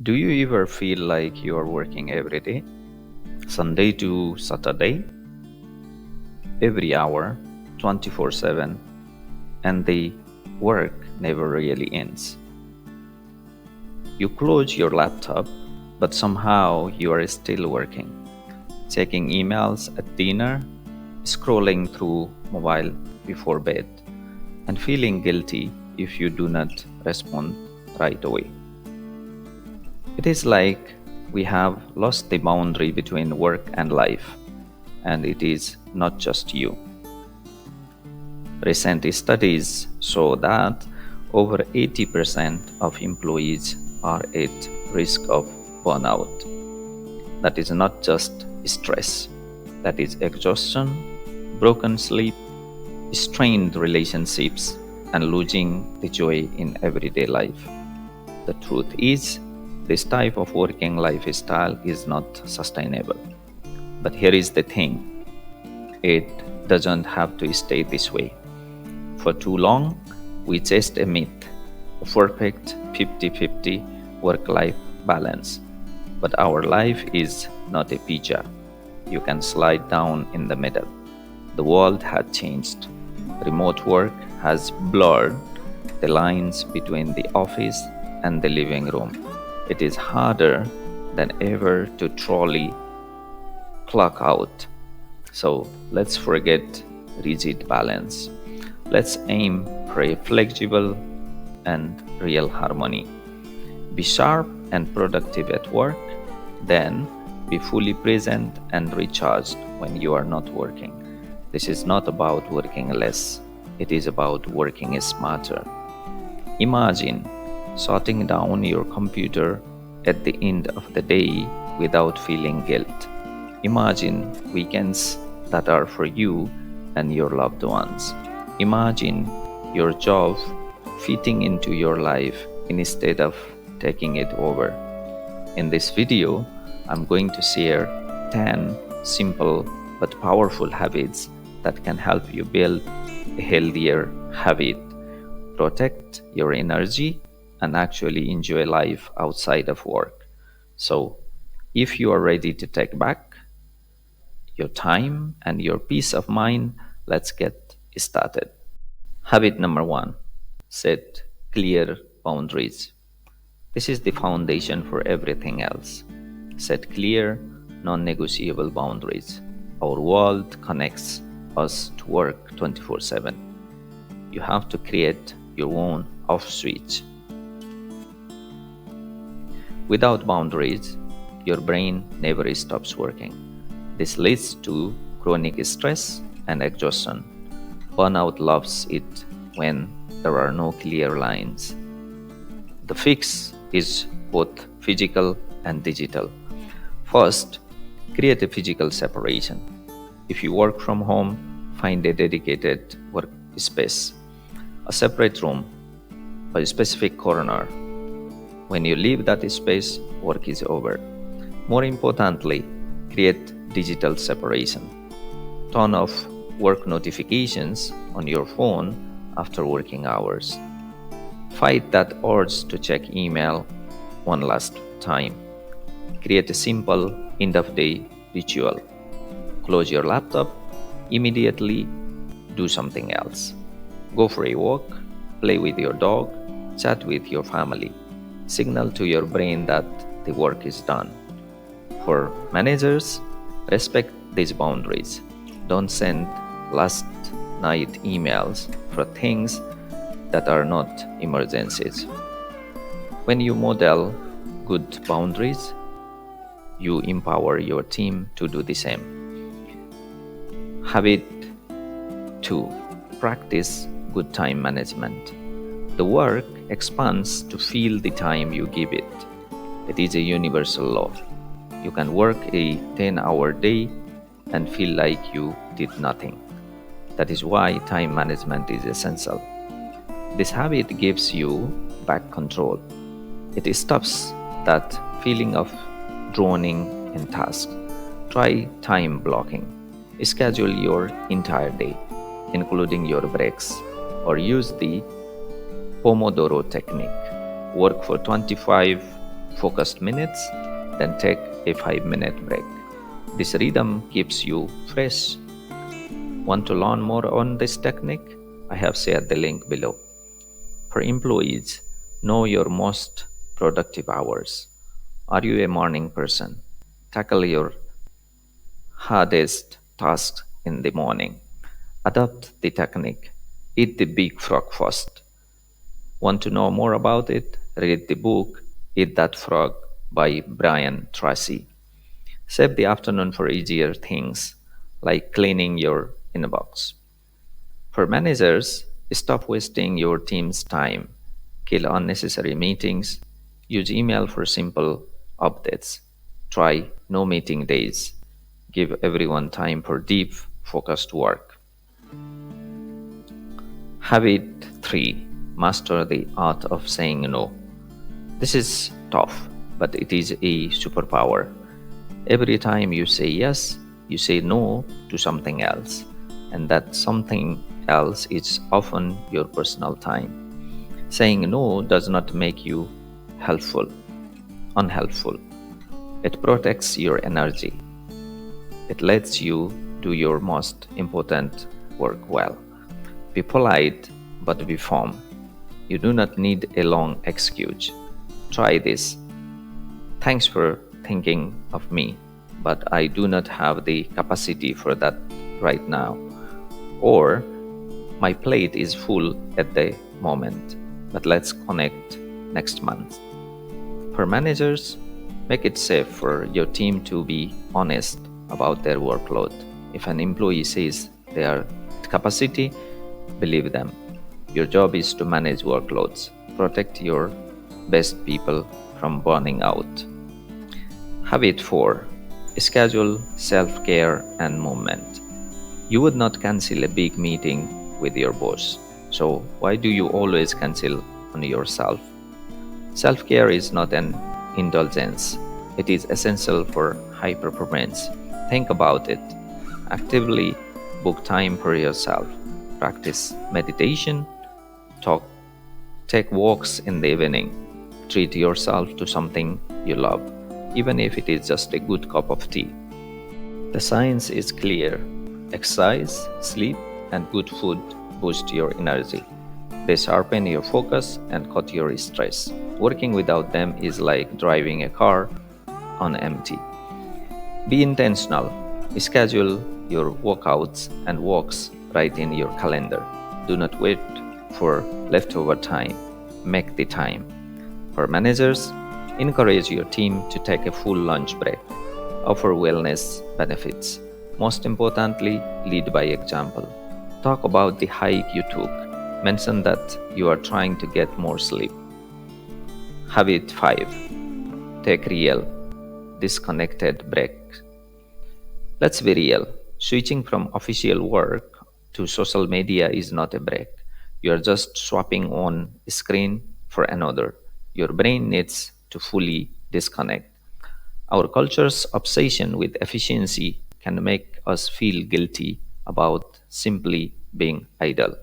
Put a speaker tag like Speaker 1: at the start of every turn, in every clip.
Speaker 1: Do you ever feel like you are working every day, Sunday to Saturday, every hour, 24/7, and the work never really ends? You close your laptop, but somehow you are still working, checking emails at dinner, scrolling through mobile before bed, and feeling guilty if you do not respond right away. It is like we have lost the boundary between work and life, and it is not just you. Recent studies show that over 80% of employees are at risk of burnout. That is not just stress, that is exhaustion, broken sleep, strained relationships, and losing the joy in everyday life. The truth is, this type of working lifestyle is not sustainable. But here is the thing, it doesn't have to stay this way. For too long, we chased a myth, a perfect 50-50 work-life balance. But our life is not a pizza. You can slide down in the middle. The world has changed. Remote work has blurred the lines between the office and the living room. It is harder than ever to truly clock out. So let's forget rigid balance. Let's aim for a flexible and real harmony. Be sharp and productive at work, then be fully present and recharged when you are not working. This is not about working less, it is about working smarter. Imagine shutting down your computer at the end of the day without feeling guilt. Imagine weekends that are for you and your loved ones. Imagine your job fitting into your life instead of taking it over. In this video, I'm going to share 10 simple but powerful habits that can help you build a healthier habit, protect your energy, and actually enjoy life outside of work. So, if you are ready to take back your time and your peace of mind, let's get started. Habit number one, set clear boundaries. This is the foundation for everything else. Set clear, non negotiable boundaries. Our world connects us to work 24/7. You have to create your own off switch. Without boundaries, your brain never stops working. This leads to chronic stress and exhaustion. Burnout loves it when there are no clear lines. The fix is both physical and digital. First, create a physical separation. If you work from home, find a dedicated workspace, a separate room, or a specific corner. When you leave that space, work is over. More importantly, create digital separation. Turn off work notifications on your phone after working hours. Fight that urge to check email one last time. Create a simple end of day ritual. Close your laptop, immediately do something else. Go for a walk, play with your dog, chat with your family. Signal to your brain that the work is done. For managers, respect these boundaries. Don't send last night emails for things that are not emergencies. When you model good boundaries, you empower your team to do the same. Habit 2. Practice good time management. The work expands to fill the time you give it. It is a universal law. You can work a 10-hour day and feel like you did nothing. That is why time management is essential. This habit gives you back control. It stops that feeling of drowning in tasks. Try time blocking. Schedule your entire day, including your breaks, or use the Pomodoro technique. Work for 25, focused minutes, then take a 5-minute break. This rhythm keeps you fresh. Want to learn more on this technique? I have shared the link below. For employees, know your most productive hours. Are you a morning person? Tackle your hardest tasks in the morning. Adopt the technique. Eat the big frog first. Want to know more about it? Read the book Eat That Frog by Brian Tracy. Save the afternoon for easier things like cleaning your inbox. For managers, stop wasting your team's time. Kill unnecessary meetings. Use email for simple updates. Try no meeting days. Give everyone time for deep, focused work. Habit 3. Master the art of saying no. This is tough, but it is a superpower. Every time you say yes, you say no to something else, and that something else is often your personal time. Saying no does not make you unhelpful. It protects your energy. It lets you do your most important work well. Be polite, but be firm. You do not need a long excuse. Try this. Thanks for thinking of me, but I do not have the capacity for that right now. Or, my plate is full at the moment, but let's connect next month. For managers, make it safe for your team to be honest about their workload. If an employee says they are at capacity, believe them. Your job is to manage workloads. Protect your best people from burning out. Habit 4. Schedule self-care and movement. You would not cancel a big meeting with your boss, so why do you always cancel on yourself? Self-care is not an indulgence. It is essential for high performance. Think about it. Actively book time for yourself. Practice meditation. Take walks in the evening. Treat yourself to something you love, even if it is just a good cup of tea. The science is clear. Exercise, sleep, and good food boost your energy. They sharpen your focus and cut your stress. Working without them is like driving a car on empty. Be intentional. Schedule your workouts and walks right in your calendar. Do not wait for leftover time. Make the time. For managers, encourage your team to take a full lunch break. Offer wellness benefits. Most importantly, lead by example. Talk about the hike you took. Mention that you are trying to get more sleep. Habit 5. Take real, disconnected breaks. Let's be real. Switching from official work to social media is not a break. You are just swapping one screen for another. Your brain needs to fully disconnect. Our culture's obsession with efficiency can make us feel guilty about simply being idle.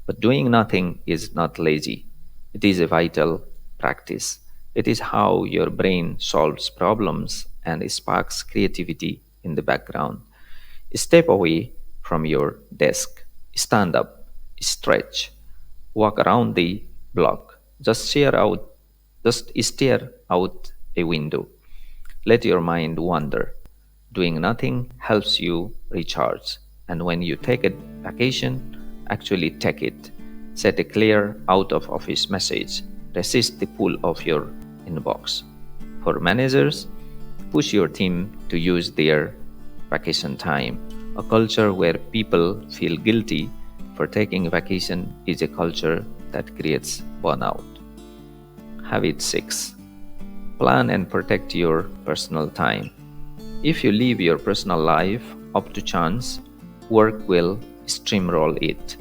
Speaker 1: But doing nothing is not lazy. It is a vital practice. It is how your brain solves problems and sparks creativity in the background. Step away from your desk. Stand up. Stretch. Walk around the block. Just stare out a window. Let your mind wander. Doing nothing helps you recharge. And when you take a vacation, actually take it. Set a clear out of office message. Resist the pull of your inbox. For managers, push your team to use their vacation time. A culture where people feel guilty for taking vacation is a culture that creates burnout. Habit 6. Plan and protect your personal time. If you leave your personal life up to chance, work will steamroll it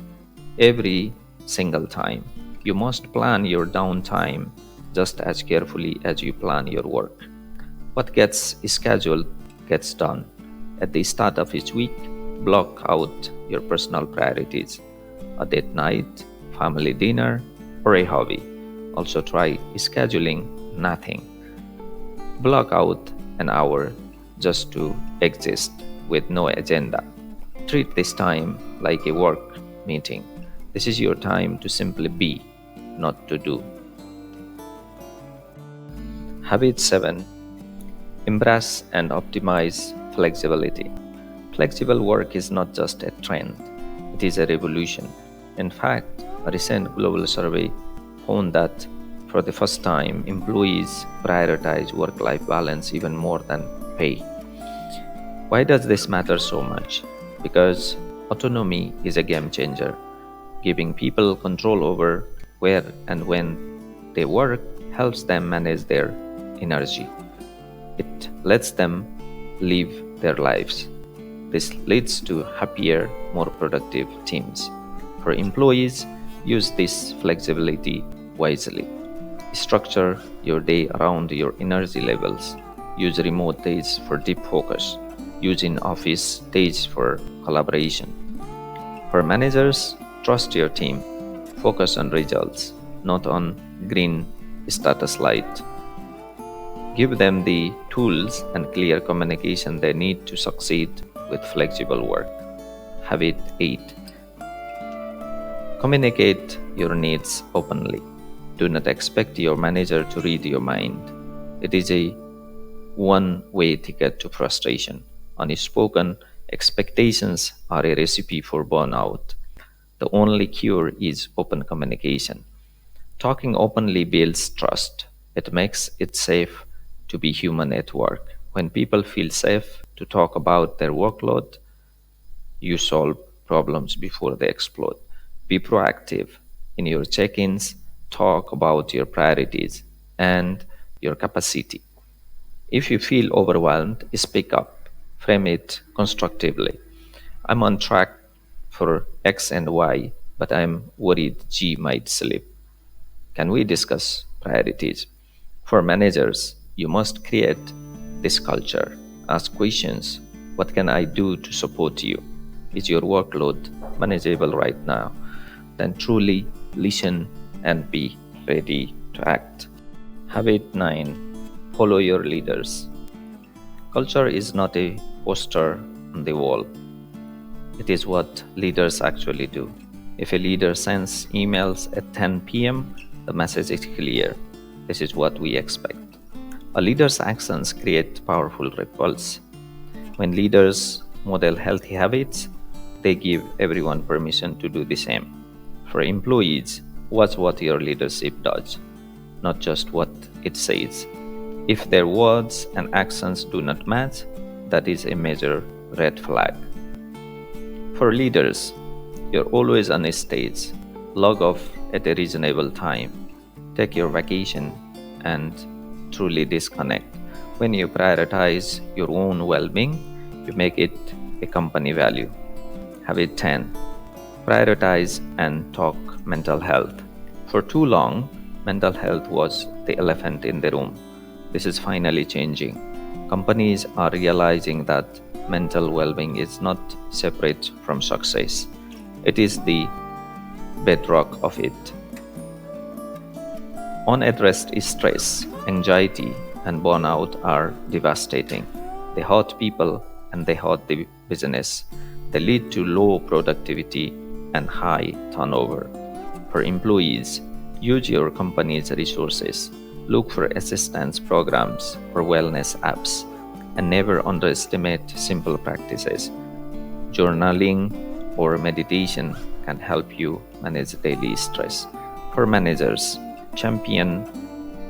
Speaker 1: every single time. You must plan your downtime just as carefully as you plan your work. What gets scheduled gets done. At the start of each week, block out your personal priorities: a date night, family dinner, or a hobby. Also, try scheduling nothing. Block out an hour just to exist with no agenda. Treat this time like a work meeting. This is your time to simply be, not to do. Habit 7. Embrace and optimize flexibility. Flexible work is not just a trend, it is a revolution. In fact, a recent global survey found that for the first time, employees prioritize work life balance even more than pay. Why does this matter so much? Because autonomy is a game changer. Giving people control over where and when they work helps them manage their energy. It lets them live their lives. This leads to happier, more productive teams. For employees, use this flexibility wisely. Structure your day around your energy levels. Use remote days for deep focus. Use in office days for collaboration. For managers, trust your team. Focus on results, not on green status light. Give them the tools and clear communication they need to succeed with flexible work. Habit 8. Communicate your needs openly. Do not expect your manager to read your mind. It is a one way ticket to frustration. Unspoken expectations are a recipe for burnout. The only cure is open communication. Talking openly builds trust. It makes it safe to be human at work. When people feel safe to talk about their workload, you solve problems before they explode. Be proactive in your check ins, talk about your priorities and your capacity. If you feel overwhelmed, speak up, frame it constructively. I'm on track for X and Y, but I'm worried G might slip. Can we discuss priorities? For managers, you must create this culture. Ask questions. What can I do to support you? Is your workload manageable right now? Then truly listen and be ready to act. Habit 9. Follow your leaders. Culture is not a poster on the wall. It is what leaders actually do. If a leader sends emails at 10 p.m., the message is clear. This is what we expect. A leader's actions create powerful ripples. When leaders model healthy habits, they give everyone permission to do the same. For employees, watch what your leadership does, not just what it says. If their words and actions do not match, that is a major red flag. For leaders, you're always on a stage. Log off at a reasonable time. Take your vacation and truly disconnect. When you prioritize your own well being, you make it a company value. Habit 10. Prioritize and talk mental health. For too long, mental health was the elephant in the room. This is finally changing. Companies are realizing that mental well being is not separate from success, it is the bedrock of it. Unaddressed stress, anxiety, and burnout are devastating. They hurt people and they hurt the business. They lead to low productivity and high turnover. For employees, use your company's resources. Look for assistance programs or wellness apps, and never underestimate simple practices. Journaling or meditation can help you manage daily stress. For managers, champion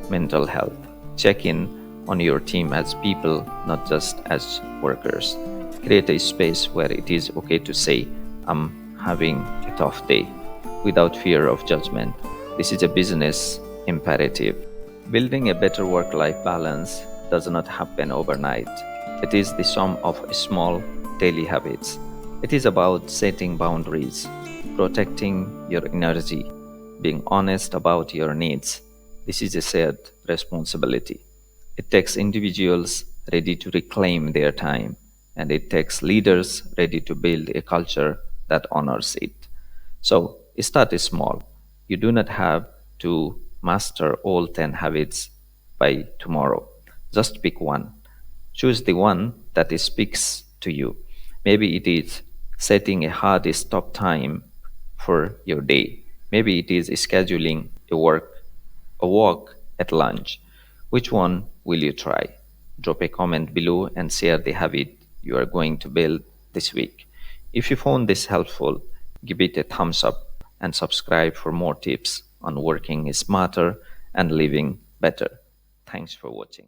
Speaker 1: mental health. Check in on your team as people, not just as workers. Create a space where it is okay to say, I'm having a tough day, without fear of judgment. This is a business imperative. Building a better work life balance does not happen overnight. It is the sum of small daily habits. It is about setting boundaries, protecting your energy, being honest about your needs. This is a shared responsibility. It takes individuals ready to reclaim their time, and it takes leaders ready to build a culture that honors it. So, start small. You do not have to master all 10 habits by tomorrow. Just pick one. Choose the one that speaks to you. Maybe it is setting a hard stop time for your day. Maybe it is scheduling a walk at lunch. Which one will you try? Drop a comment below and share the habit you are going to build this week. If you found this helpful, give it a thumbs up and subscribe for more tips on working smarter and living better. Thanks for watching.